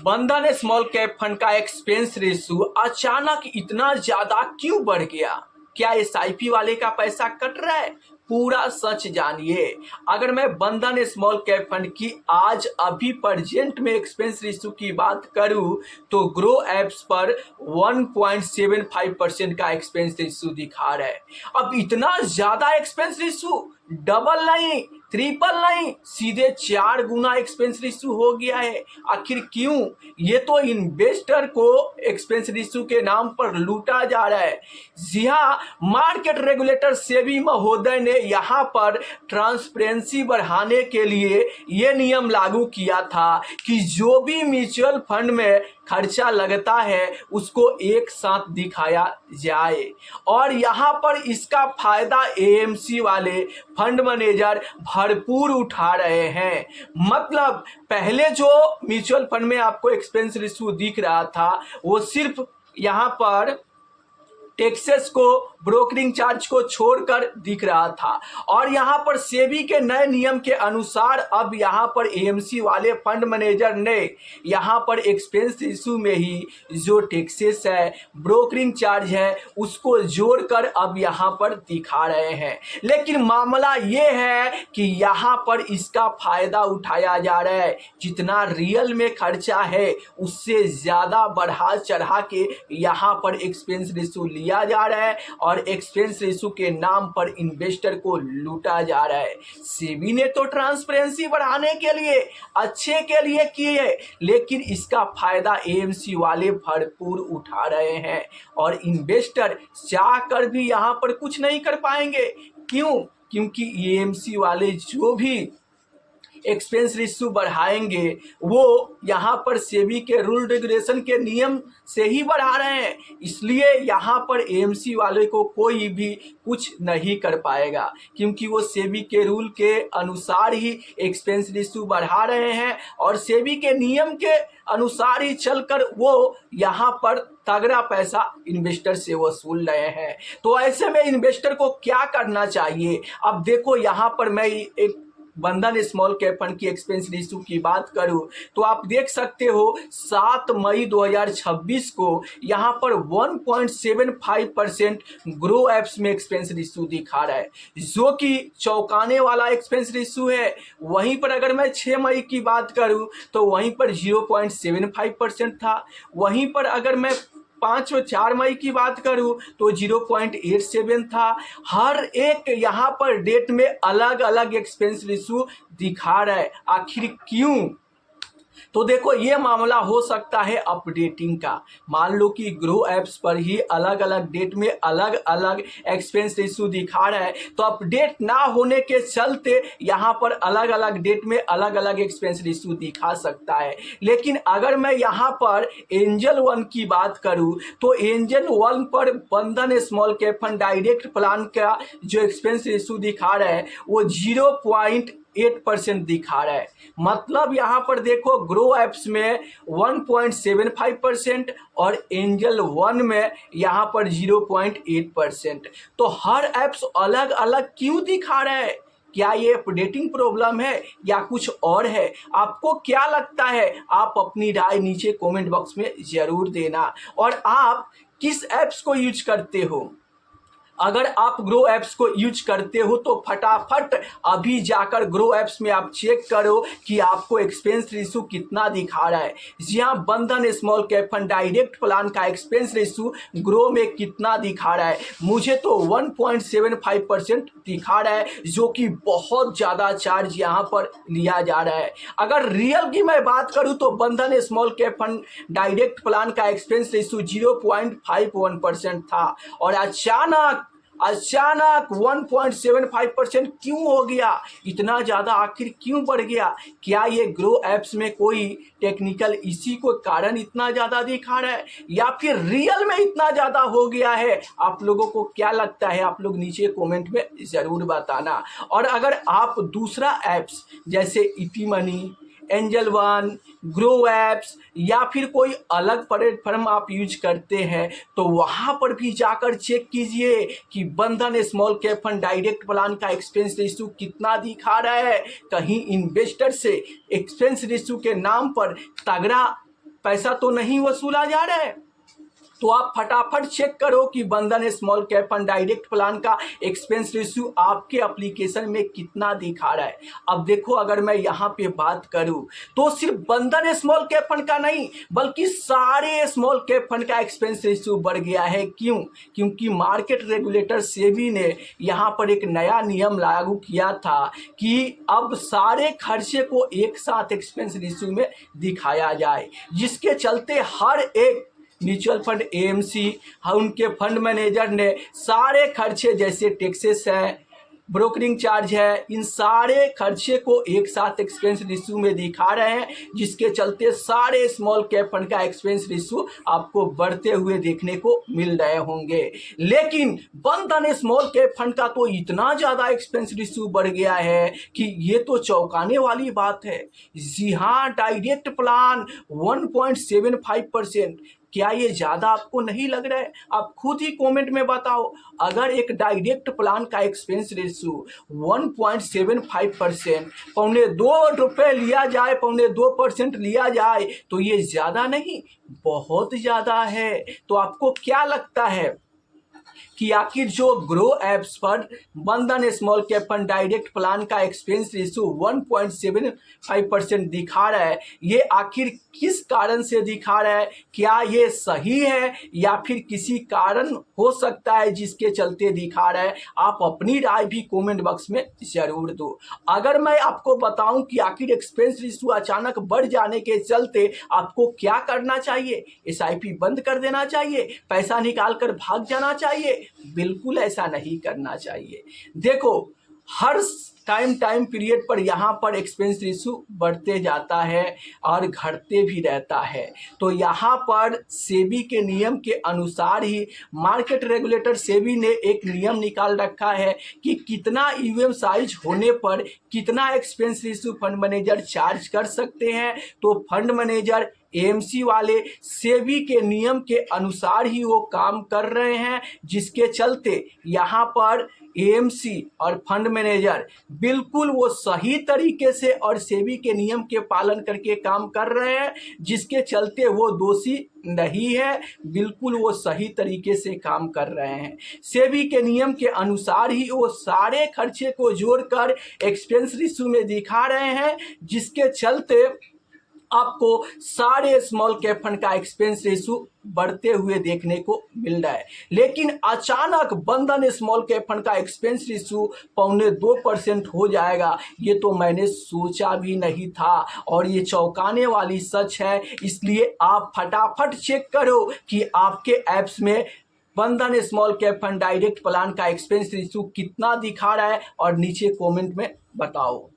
बंधन small cap fund का expense ratio अचानक इतना ज्यादा क्यों बढ़ गया? क्या एसआईपी वाले का पैसा कट रहा है? पूरा सच जानिए। अगर मैं बंधन स्मॉल कैप फंड की आज अभी प्रेजेंट में एक्सपेंस रेशियो की बात करूं तो ग्रो एप्स पर 1.75% का एक्सपेंस रेशियो दिखा रहा है। अब इतना ज्यादा एक्सपेंस रेशियो, डबल नहीं, ट्रिपल नहीं, सीधे 4 गुना एक्सपेंस रेशियो हो गया है। आखिर क्यों? ये तो इन्वेस्टर को एक्सपेंस रेशियो के नाम पर लूटा जा रहा है। जी हाँ, मार्केट रेगुलेटर सेबी महोदय ने यहाँ पर ट्रांसपेरेंसी बढ़ाने के लिए ये नियम लागू किया था कि जो भी म्यूचुअल फंड में खर्चा लगता है उसको एक साथ दिखाया जाए, और यहाँ पर इसका फायदा एएमसी वाले फंड मैनेजर भरपूर उठा रहे हैं। मतलब पहले जो म्यूचुअल फंड में आपको एक्सपेंस रेशियो दिख रहा था वो सिर्फ यहाँ पर टैक्सेस को, ब्रोकरिंग चार्ज को छोड़कर दिख रहा था, और यहाँ पर सेबी के नए नियम के अनुसार अब यहाँ पर एएमसी वाले फंड मैनेजर ने यहाँ पर एक्सपेंस रेशियो में ही जो टैक्सेस है, ब्रोकरिंग चार्ज है, उसको जोड़कर अब यहाँ पर दिखा रहे हैं। लेकिन मामला ये है कि यहाँ पर इसका फायदा उठाया जा रहा है। जितना रियल में खर्चा है उससे ज़्यादा बढ़ा चढ़ा के यहाँ पर एक्सपेंस रेशियो लिया जा रहा है और एक्सपेंस रेशियो के नाम पर इन्वेस्टर को लूटा जा रहा है। सेबी ने तो ट्रांसपेरेंसी बढ़ाने के लिए, अच्छे के लिए किए, लेकिन इसका फायदा एएमसी वाले भरपूर उठा रहे हैं और इन्वेस्टर चाहकर भी यहाँ पर कुछ नहीं कर पाएंगे। क्यों? क्योंकि एएमसी वाले जो भी एक्सपेंस रेशियो बढ़ाएंगे वो यहाँ पर सेबी के रूल रेगुलेशन के नियम से ही बढ़ा रहे हैं, इसलिए यहाँ पर एएमसी वाले को कोई भी कुछ नहीं कर पाएगा, क्योंकि वो सेबी के रूल के अनुसार ही एक्सपेंस रेशियो बढ़ा रहे हैं और सेबी के नियम के अनुसार ही चलकर वो यहाँ पर तगड़ा पैसा इन्वेस्टर से वसूल रहे हैं। तो ऐसे में इन्वेस्टर को क्या करना चाहिए? अब देखो, यहाँ पर मैं एक बंधन स्मॉल कैप फंड की एक्सपेंस रेशियो की बात करूं तो आप देख सकते हो 7 मई 2026 को यहाँ पर 1.75% ग्रो एप्स में एक्सपेंस रेशियो दिखा रहा है, जो कि चौंकाने वाला एक्सपेंस रेशियो है। वहीं पर अगर मैं 6 मई की बात करूं तो वहीं पर 0.75% था। वहीं पर अगर मैं 5 और 4 मई की बात करूं तो 0.87 था। हर एक यहाँ पर डेट में अलग अलग एक्सपेंस रेशियो दिखा रहा है। आखिर क्यों? तो देखो, ये मामला हो सकता है अपडेटिंग का। मान लो कि ग्रो एप्स पर ही अलग अलग डेट में अलग अलग एक्सपेंस रेशियो दिखा रहा है, तो अपडेट ना होने के चलते यहाँ पर अलग अलग डेट में अलग अलग एक्सपेंस रेशियो दिखा सकता है। लेकिन अगर मैं यहाँ पर एंजल वन की बात करूँ तो एंजल वन पर बंधन small cap fund direct plan का जो एक्सपेंस रेशियो दिखा रहा है वो 0.8% दिखा रहा है। मतलब यहाँ पर देखो, ग्रो एप्स में 1.75% और एंजल वन में यहाँ पर 0.8%। तो हर एप्स अलग अलग क्यों दिखा रहा है? क्या ये अपडेटिंग प्रॉब्लम है या कुछ और है? आपको क्या लगता है? आप अपनी राय नीचे कमेंट बॉक्स में जरूर देना। और आप किस एप्स को यूज करते हो? अगर आप ग्रो एप्स को यूज करते हो तो फटाफट अभी जाकर ग्रो एप्स में आप चेक करो कि आपको एक्सपेंस रेशियो कितना दिखा रहा है। जी हाँ, बंधन small cap fund direct plan का एक्सपेंस रेशियो ग्रो में कितना दिखा रहा है? मुझे तो 1.75% दिखा रहा है, जो कि बहुत ज़्यादा चार्ज यहाँ पर लिया जा रहा है। अगर रियल की मैं बात करूँ तो बंधन small cap fund direct plan का एक्सपेंस रेशियो 0.51% था और अचानक 1.75% क्यों हो गया? इतना ज़्यादा आखिर क्यों बढ़ गया? क्या ये ग्रो एप्स में कोई टेक्निकल इसी को कारण इतना ज़्यादा दिखा रहा है या फिर रियल में इतना ज़्यादा हो गया है? आप लोगों को क्या लगता है? आप लोग नीचे कमेंट में ज़रूर बताना। और अगर आप दूसरा एप्स जैसे ET money, angel one, Groww apps या फिर कोई अलग प्लेटफॉर्म आप यूज करते हैं तो वहाँ पर भी जाकर चेक कीजिए कि बंधन small cap fund direct plan का एक्सपेंस रेशियो कितना दिखा रहा है। कहीं इन्वेस्टर से एक्सपेंस रेशियो के नाम पर तगड़ा पैसा तो नहीं वसूला जा रहा है। तो आप फटाफट चेक करो कि बंधन small cap fund direct plan का एक्सपेंस रेशियो आपके एप्लीकेशन में कितना दिखा रहा है। अब देखो, अगर मैं यहाँ पे बात करूँ तो सिर्फ बंधन स्मॉल कैप फंड का नहीं बल्कि सारे स्मॉल कैप फंड का एक्सपेंस रेशियो बढ़ गया है। क्यों? क्योंकि मार्केट रेगुलेटर सेबी ने यहाँ पर एक नया नियम लागू किया था कि अब सारे खर्चे को एक साथ एक्सपेंस रेशियो में दिखाया जाए, जिसके चलते हर एक म्यूचुअल फंड एएमसी उनके फंड मैनेजर ने सारे खर्चे जैसे टैक्सेस है, ब्रोकरिंग चार्ज है, इन सारे खर्चे को एक साथ एक्सपेंस रेशियो में दिखा रहे हैं, जिसके चलते सारे स्मॉल कैप फंड का एक्सपेंस रेशियो आपको बढ़ते हुए देखने को मिल रहे होंगे। लेकिन बंधन स्मॉल कैप फंड का तो इतना ज़्यादा एक्सपेंस रेशियो बढ़ गया है कि ये तो चौंकाने वाली बात है। जी हाँ, डायरेक्ट प्लान 1.75%। क्या ये ज़्यादा आपको नहीं लग रहा है? आप खुद ही कमेंट में बताओ। अगर एक डायरेक्ट प्लान का एक्सपेंस रेशियो 1.75%, ₹2.25 लिया जाए, 2.25% लिया जाए, तो ये ज़्यादा नहीं, बहुत ज़्यादा है। तो आपको क्या लगता है कि आखिर जो ग्रो एप्स पर बंधन small cap fund direct plan का एक्सपेंस रेशियो 1.75% दिखा रहा है, ये आखिर किस कारण से दिखा रहा है? क्या ये सही है या फिर किसी कारण हो सकता है जिसके चलते दिखा रहा है? आप अपनी राय भी कमेंट बॉक्स में जरूर दो। अगर मैं आपको बताऊं कि आखिर एक्सपेंस रेशियो अचानक बढ़ जाने के चलते आपको क्या करना चाहिए? एसआईपी बंद कर देना चाहिए? पैसा निकाल कर भाग जाना चाहिए? बिल्कुल ऐसा नहीं करना चाहिए। देखो, हर टाइम पीरियड पर यहाँ पर एक्सपेंस रेशियो बढ़ते जाता है और घटते भी रहता है। तो यहाँ पर सेबी के नियम के अनुसार ही मार्केट रेगुलेटर सेबी ने एक नियम निकाल रखा है कि कितना ईवीएम साइज होने पर कितना expense ratio fund manager charge कर सकते हैं। तो फंड मैनेजर एएमसी वाले सेबी के नियम के अनुसार ही वो काम कर रहे हैं, जिसके चलते यहाँ पर एएमसी और फंड मैनेजर बिल्कुल वो सही तरीके से और सेबी के नियम के पालन करके काम कर रहे हैं, जिसके चलते वो दोषी नहीं है, बिल्कुल वो सही तरीके से काम कर रहे हैं। सेबी के नियम के अनुसार ही वो सारे खर्चे को जोड़कर एक्सपेंस रेशियो में दिखा रहे हैं, जिसके चलते आपको सारे स्मॉल कैप फंड का एक्सपेंस रेशियो बढ़ते हुए देखने को मिल रहा है। लेकिन अचानक बंधन स्मॉल कैप फंड का एक्सपेंस रेशियो 2.25% हो जाएगा, ये तो मैंने सोचा भी नहीं था और ये चौंकाने वाली सच है। इसलिए आप फटाफट चेक करो कि आपके ऐप्स में बंधन small cap fund direct plan का एक्सपेंस रेशियो कितना दिखा रहा है और नीचे कमेंट में बताओ।